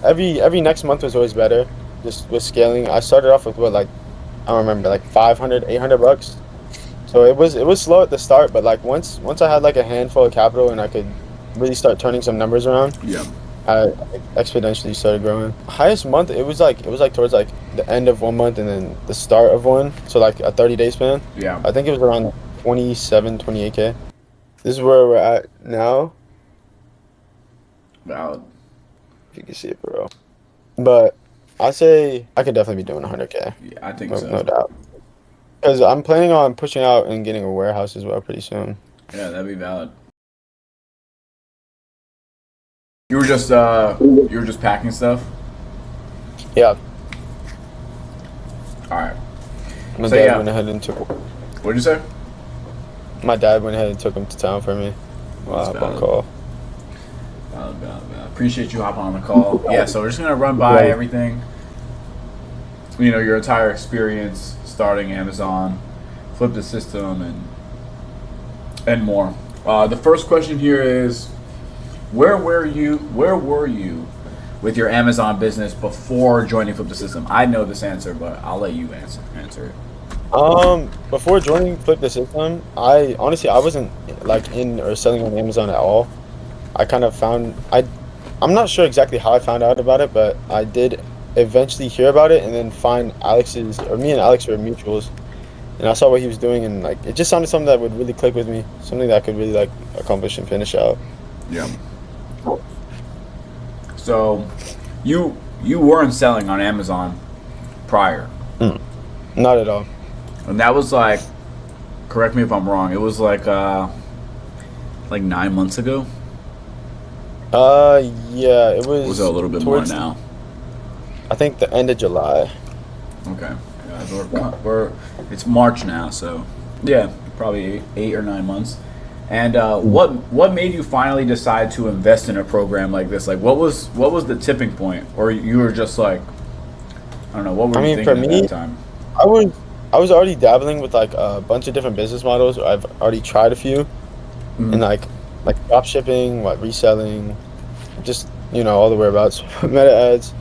every next month was always better. Just with scaling, I started off with what, like, I don't remember, like 500, $800. So it was slow at the start, but like once I had like a handful of capital and I could really start turning some numbers around, Yeah. I exponentially started growing. Highest month, it was like towards like the end of one month and then the start of one, so like a 30-day span. Yeah. I think it was around 27, 28K. This is where we're at now, Valid. if you can see it, bro. But I say I could definitely be doing 100K, Yeah, I think no so. doubt. Because I'm planning on pushing out and getting a warehouse as well pretty soon. Yeah, that'd be valid. You were just packing stuff. Yeah, All right. my So dad yeah, went ahead and took what'd you say? my dad went ahead and took him to town for me while I That's hop on valid. call. Valid, valid, valid. Appreciate you hopping on the call. Yeah, so we're just gonna run by Right. everything. You know, your entire experience starting Amazon, flip the system, and more. The first question here is, where were you? Where were you with your Amazon business before joining Flip the System? I know this answer, but I'll let you answer it. Before joining Flip the System, I honestly I wasn't like in or selling on Amazon at all. I kind of found I'm not sure exactly how I found out about it, but I did eventually hear about it and then find Alex's or me and Alex were mutuals, and I saw what he was doing and like it just sounded something that would really click with me, something that I could really like accomplish and finish out. Yeah. So, you weren't selling on Amazon prior, Mm, not at all. and that was like, correct me if I'm wrong. It was like 9 months ago. Yeah, it Or was it was a little bit more towards now? I think the end of July. Okay. Yeah, we're it's March now, so yeah, probably 8 or 9 months. And what made you finally decide to invest in a program like this? Like, what was the tipping point, or you were just like, I don't know, what I were you mean, for thinking at that me, time? I was I was already dabbling with like a bunch of different business models. I've already tried a few and Hmm. like drop shipping, what reselling, just all the whereabouts, meta ads.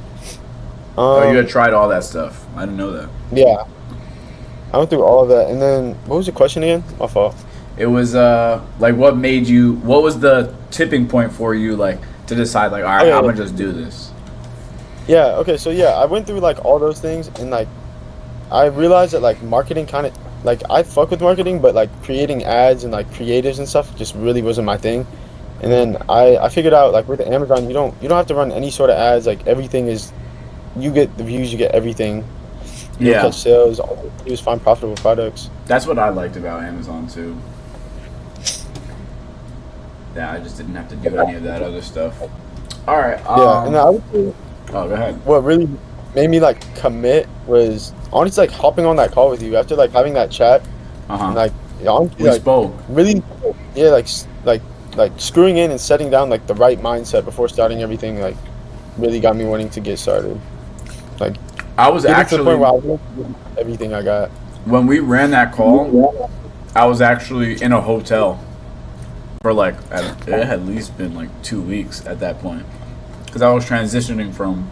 Oh, you had Um, tried all that stuff. I didn't know that. yeah, I went through all of that, and then what was the question again? My fault. It was like, what made you? What was the tipping point for you, like, to decide, like, all Oh right, yeah, I'm yeah, gonna just do this? yeah. Okay, so yeah, I went through like all those things, and like I realized that like marketing kind of like I fuck with marketing, but like creating ads and like creatives and stuff just really wasn't my thing. And then I figured out like with Amazon, you don't have to run any sort of ads. Like everything is you get the views, you get everything. You don't Yeah, catch sales. All you do is find profitable products. that's what I liked about Amazon too. Yeah, I just didn't have to do any of that other stuff. All right. Yeah, and I would say Oh, go ahead. what really made me like commit was honestly like hopping on that call with you after like having that chat Uh and huh. like honestly We like spoke. really yeah like screwing in and setting down like the right mindset before starting everything like really got me wanting to get started. Like I was getting to the point actually where I was willing to give everything I got. when we ran that call, I was actually in a hotel for like it had at least been like 2 weeks at that point because I was transitioning from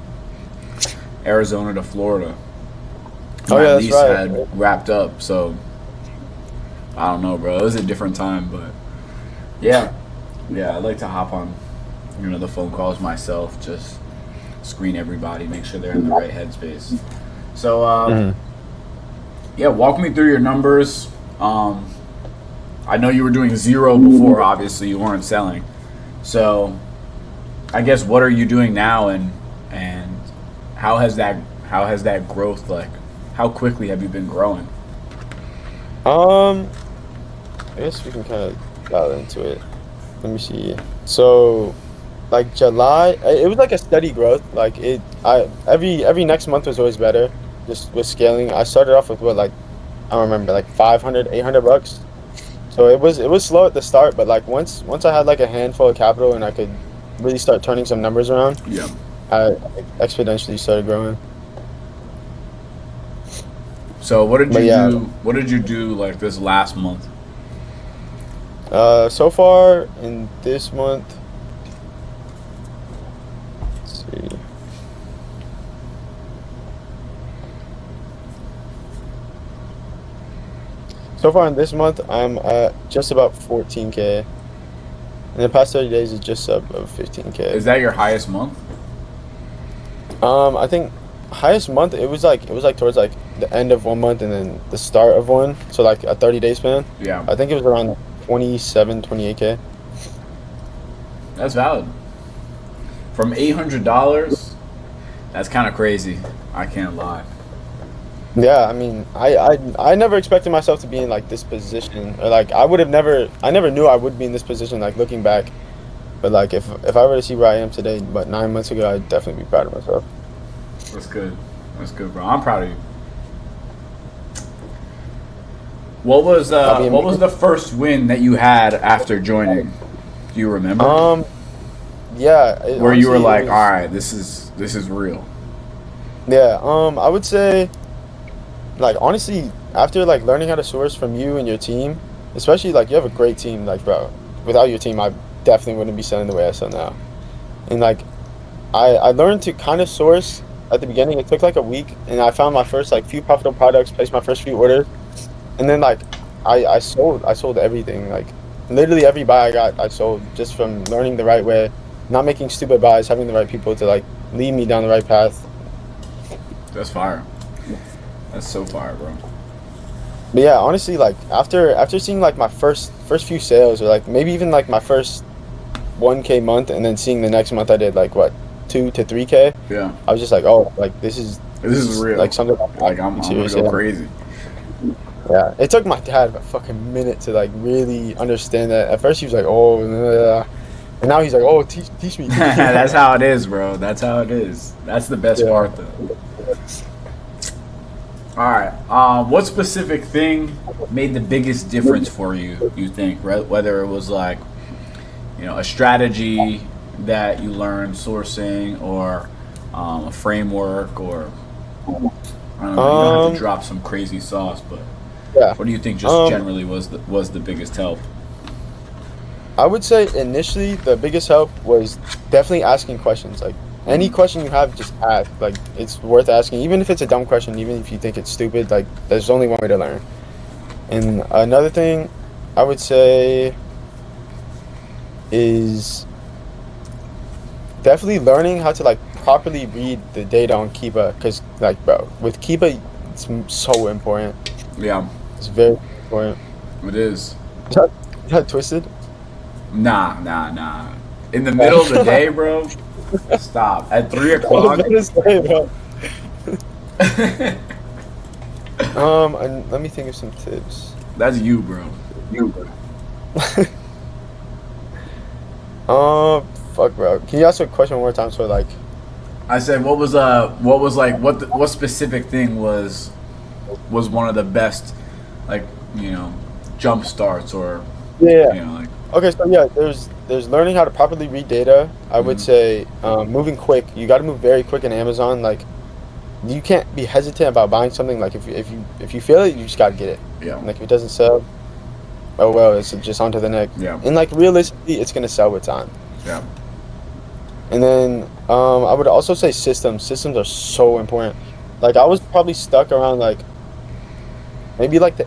Arizona to Florida. Oh My yeah, that's lease right. had wrapped up, so I don't know, bro. It was a different time, but yeah, yeah. I like to hop on, the phone calls myself, just screen everybody, make sure they're in the right headspace. So, Mhm. yeah, walk me through your numbers. I know you were doing zero before. Obviously, you weren't selling. So, I guess what are you doing now, and how has that growth, like, how quickly have you been growing? Um, I guess we can kind of dial into it. Let me see. So, like July, it was like a steady growth. Like every next month was always better. Just with scaling, I started off with what like I don't remember like 500, $800. So it was slow at the start, but like once I had like a handful of capital and I could really start turning some numbers around, Yeah. I exponentially started growing. So, what did But you yeah, do? What did you do like this last month? so far in this month, let's see. So far in this month, I'm at just about 14K. In the past 30 days, it's just sub of 15K. Is that your highest month? I think highest month it was like towards like the end of one month and then the start of one. So like a 30-day span. Yeah, I think it was around 27, 28K. that's valid. From $800, that's kind of crazy. I can't lie. Yeah, I mean, I never expected myself to be in like this position, or like I never knew I would be in this position. Like looking back, but like if I were to see where I am today, but 9 months ago, I'd definitely be proud of myself. That's good. That's good, bro. I'm proud of you. I'll be What was the first win that you had after joining? Do you remember? Yeah, Where you were honestly, like, it all was, right, this is real. yeah. I would say like honestly, after like learning how to source from you and your team, especially like you have a great team, like bro. Without your team, I definitely wouldn't be selling the way I sell now. And like I learned to kind of source at the beginning. It took like a week, and I found my first like few profitable products, placed my first few orders, and then like I sold everything. Like literally every buy I got, I sold just from learning the right way, not making stupid buys, having the right people to like lead me down the right path. That's fire. That's so fire, bro. But yeah, honestly, like after seeing like my first few sales, or like maybe even like my first 1K month, and then seeing the next month I did like what 2 to 3K. Yeah, I was just like, oh, like this is this this is is real. like something Like I'm I'm gonna serious. go Yeah. crazy. Yeah, it took my dad a fucking minute to like really understand that. At first he was like, "Oh," and now he's like, "Oh, teach me, teach me." That's how it is, bro. That's how it is. That's the best Yeah. part, though. All right. What specific thing made the biggest difference for you? You think, right? Whether it was like, a strategy that you learned sourcing, or a framework, or I don't know. You don't have to Um, drop some crazy sauce, but yeah. what do you think? Just Um, generally was the biggest help? I would say initially the biggest help was definitely asking questions. Like any Mm, question you have, just ask. Like it's worth asking, even if it's a dumb question, even if you think it's stupid. Like there's only one way to learn. And another thing I would say is definitely learning how to like properly read the data on Kiba, because like bro, with Kiba, it's so important. yeah, It's very important. it is. Is that twisted? Nah. In the middle of the day, bro. Stop. At 3 o'clock. That is great, bro. And let me think of some tips. That's you, bro. Fuck, bro. Can you ask a question one more time? So like, I said, what specific thing was one of the best, like, jump starts, or yeah. like. Okay, so yeah, there's learning how to properly read data. I would Mhm. say moving quick. You got to move very quick in Amazon. Like you can't be hesitant about buying something. Like if you feel it, you just gotta get it. Yeah, Like if it doesn't sell, oh well, it's just on to the next. yeah, And like realistically, it's gonna sell with time. yeah. And then I would also say systems. Systems are so important. Like I was probably stuck around like maybe like the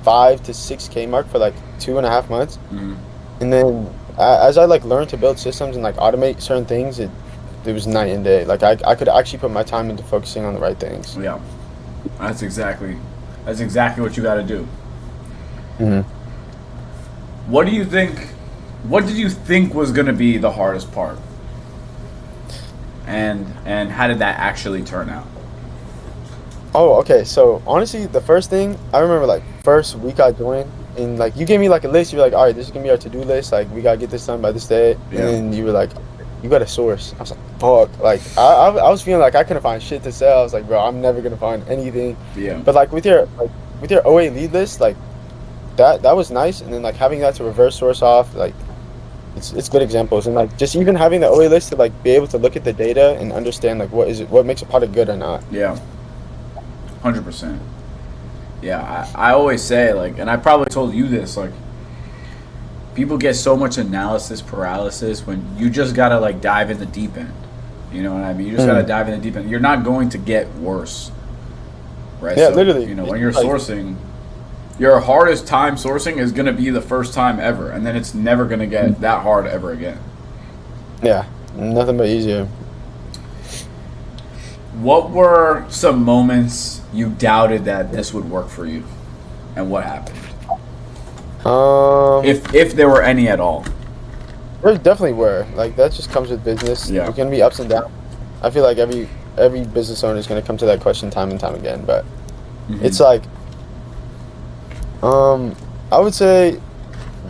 5 to 6K mark for like 2.5 months. Hmm. And then as I like learned to build systems and like automate certain things, it was night and day. Like I could actually put my time into focusing on the right things. Yeah. That's exactly what you got to do. Hmm. What do you think? What did you think was gonna be the hardest part? And how did that actually turn out? Oh, okay. So honestly, the first thing I remember, like first week I joined, and like you gave me like a list. You were like, all right, this is gonna be our to do list. Like we gotta get this done by this day. And Yeah. then you were like, you got a source. I was like, fuck. Like I was feeling like I couldn't find shit to sell. I was like, bro, I'm never gonna find anything. Yeah. But like with your OA lead list, like that was nice. And then like having that to reverse source off, like it's good examples. And like just even having the OA list to like be able to look at the data and understand like what makes a product good or not. Yeah. 100%. Yeah, I always say, like, and I probably told you this, like, people get so much analysis paralysis when you just gotta like dive in the deep end. You know what I mean? You just gotta dive in the deep end. You're not going to get worse, right? Yeah, So, literally. when you're Like, sourcing, Your hardest time sourcing is going to be the first time ever, and then it's never going to get that hard ever again. Yeah, nothing but easier. What were some moments you doubted that this would work for you, and what happened? Um, If there were any at all. there definitely were. Like that just comes with business. Yeah. There's gonna be ups and downs. I feel like every business owner is gonna come to that question time and time again. But it's like, um, I would say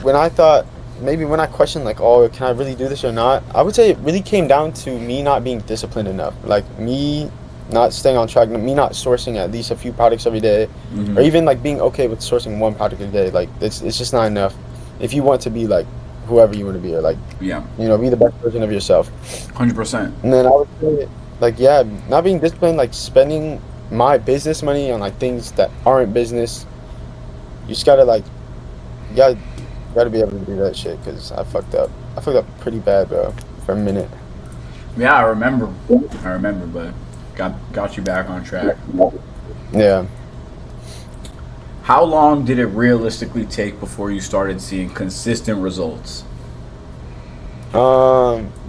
when I thought maybe when I questioned like, oh, can I really do this or not? I would say it really came down to me not being disciplined enough. Like me not staying on track, me not sourcing at least a few products every day, or even like being okay with sourcing one product a day. Like it's just not enough. If you want to be like whoever you want to be, or like Yeah, be the best version of yourself. 100%. And then I would say like yeah, not being disciplined, like spending my business money on like things that aren't business. You just gotta like you gotta be able to do that shit because I fucked up. I fucked up pretty bad, bro, for a minute. Yeah, I remember. But got you back on track. Yeah. How long did it realistically take before you started seeing consistent results?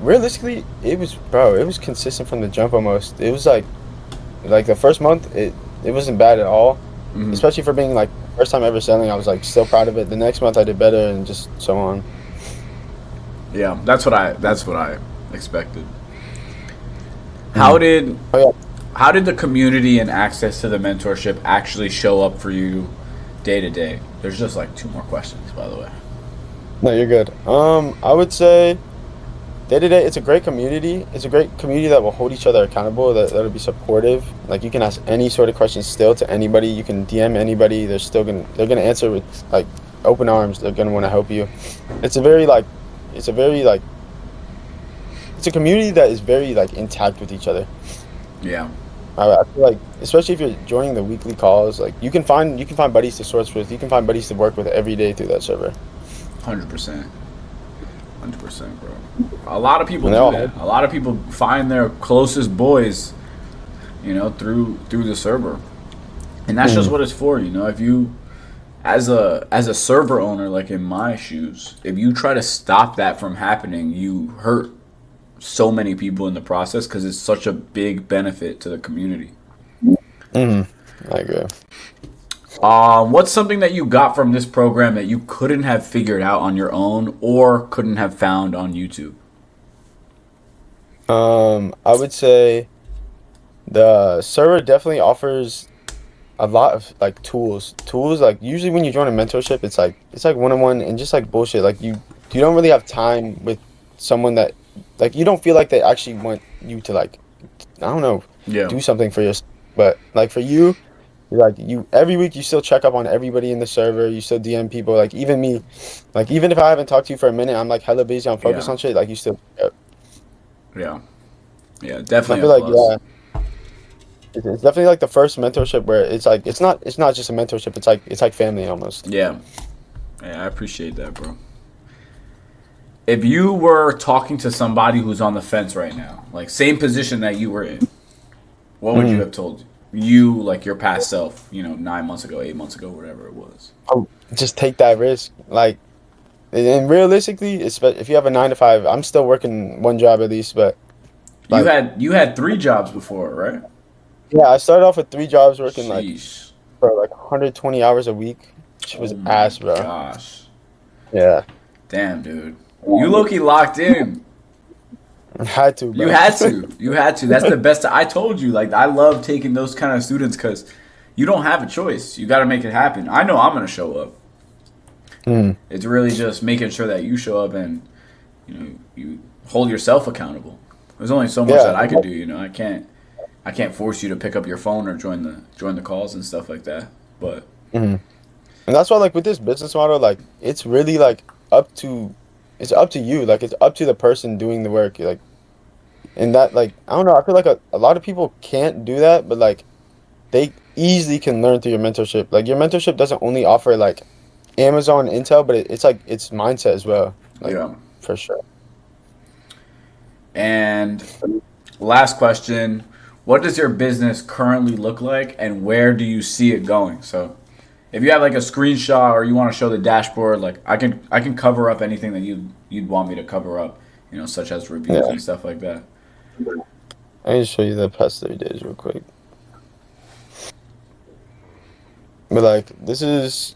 Realistically, it was consistent from the jump almost. It was like the first month, it wasn't bad at all, especially for being like first time ever selling. I was like still proud of it. The next month I did better, and just so on. Yeah, that's what I expected. How did Oh yeah. how did the community and access to the mentorship actually show up for you day to day? There's just like two more questions, by the way. No, you're good. I would say day to day, it's a great community. It's a great community that will hold each other accountable. That'll be supportive. Like you can ask any sort of question still to anybody. You can DM anybody. They're gonna answer with like open arms. They're gonna want to help you. It's a very like, it's a very like, it's a community that is very like intact with each other. Yeah, I feel like, especially if you're joining the weekly calls, like you can find buddies to source with. You can find buddies to work with every day through that server. 100%, 100%, bro. A lot of people No. do that. A lot of people find their closest boys, through the server, and that's just what it's for. If you, as a server owner, like in my shoes, if you try to stop that from happening, you hurt so many people in the process because it's such a big benefit to the community. I agree. What's something that you got from this program that you couldn't have figured out on your own or couldn't have found on YouTube? I would say the server definitely offers a lot of like tools. Tools like usually when you join a mentorship, it's like one on one and just like bullshit. Like you don't really have time with someone that like you don't feel like they actually want you to like I don't know Yeah. do something for yourself. But like for you, like you every week you still check up on everybody in the server. You still DM people. Like even me, like even if I haven't talked to you for a minute, I'm like hella busy. I'm focused Yeah. on shit. Like you still. Yeah. Yeah. I Definitely a feel like plus. yeah. It's definitely like the first mentorship where it's like it's not just a mentorship. It's like family almost. Yeah. Yeah. I appreciate that, bro. If you were talking to somebody who's on the fence right now, like same position that you were in, what would you have told you, like your past self, 9 months ago, 8 months ago, whatever it was? Oh, just take that risk. Like and realistically, if you have a 9 to 5, I'm still working one job at least. But You like had you had three jobs before, right? yeah, I started off with 3 jobs working like Sheesh. for like 120 hours a week, which Oh was my ass, bro. gosh. Yeah, Damn, dude. You low-key locked in. I had to, You bro. had to. You had to. That's the best. I told you. Like, I love taking those kind of students because you don't have a choice. You got to make it happen. I know I'm going to show up. Mm. It's really just making sure that you show up and, you hold yourself accountable. There's only so much Yeah, that I could do. I can't force you to pick up your phone or join the calls and stuff like that. But and that's why like with this business model, like it's really like up to you. Like it's up to the person doing the work. Like and that like I don't know. I feel like a lot of people can't do that, but like they easily can learn through your mentorship. Like your mentorship doesn't only offer like Amazon intel, but it's like it's mindset as well. Like yeah. for sure. And last question, what does your business currently look like and where do you see it going? So If you have like a screenshot or you want to show the dashboard, like I can cover up anything that you'd want me to cover up, such as reviews Yeah. and stuff like that. I can show you the past 30 days real quick. But like this is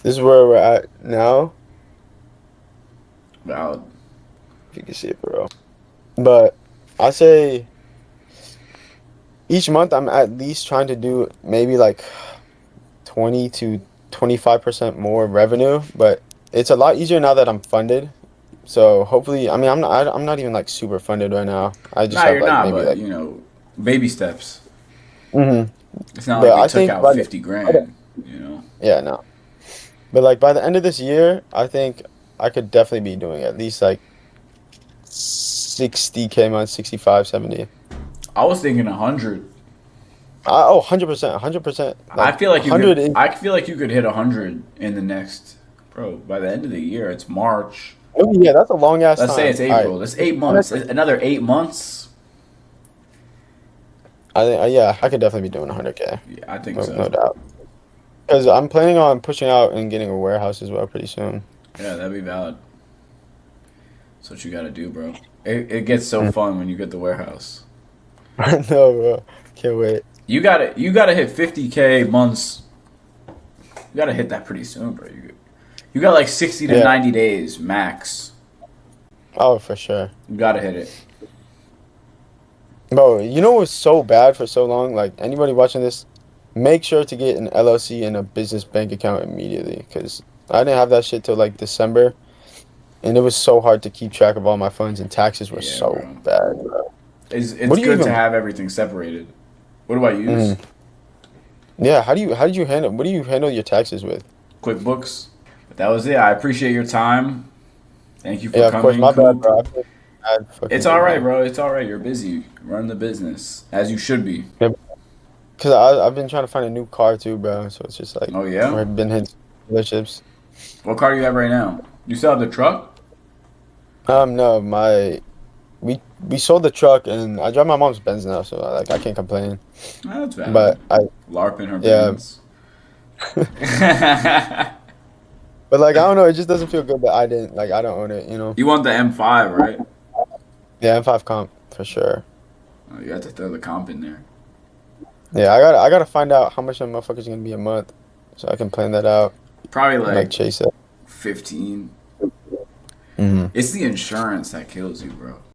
where we're at now. Valid. If you can see it, bro. But I say each month I'm at least trying to do maybe like 20 to 25% more revenue, but it's a lot easier now that I'm funded. So hopefully, I mean, I'm not even like super funded right now. I just Nah, have you're like not, maybe but like baby steps. hmm It's not like but we I took think out 50 grand. yeah, no. But like by the end of this year, I think I could definitely be doing at least like 60K months, 65, 70. I was thinking 100. Oh, 100%, 100%. I Like feel like you 100 could. is I feel like you could hit 100 in the next, bro. By the end of the year, it's March. oh, yeah, that's a long ass Let's say it's time. All right. April. That's 8 months. Another 8 months. I think yeah, I could definitely be doing 100K. Yeah, I think No, no so. doubt. Because I'm planning on pushing out and getting a warehouse as well pretty soon. Yeah, that'd be valid. That's what you gotta do, bro. It gets so fun when you get the warehouse. I know, bro. Can't wait. You gotta hit 50K months. You gotta hit that pretty soon, bro. You got like 60 to Yeah. 90 days max. Oh, for sure. You gotta hit it. Bro, you know what's so bad for so long? Like, anybody watching this, make sure to get an LLC and a business bank account immediately. Because I didn't have that shit till like December. And it was so hard to keep track of all my funds, and taxes were Yeah, so bro. bad, bro. It's What do you good to even? have everything separated. What do I use? Mm, yeah, how did you handle? What do you handle your taxes with? QuickBooks. But that was it. I appreciate your time. Thank you for Yeah, of course. coming, My bad, Coop. bro. I feel bad fucking It's all with right, you. bro. It's all right. You're busy. Run the business as you should be. Yeah, because I've been trying to find a new car too, bro. So it's just like Oh yeah. we've been hitting relationships. What car do you have right now? You still have the truck? No, we sold the truck and I drive my mom's Benz now, so like I can't complain. Oh, that's valid. But I LARPing her yeah, bands. You but like I don't know, it just doesn't feel good that I didn't like I don't own it, you know. want the M5, right? Yeah, M5 comp for sure. Oh, you have to throw the comp in there. Yeah, I gotta find out how much that motherfucker's gonna be a month, so I can plan that out Probably and like like chase it. 15. Hmm It's the insurance that kills you, bro.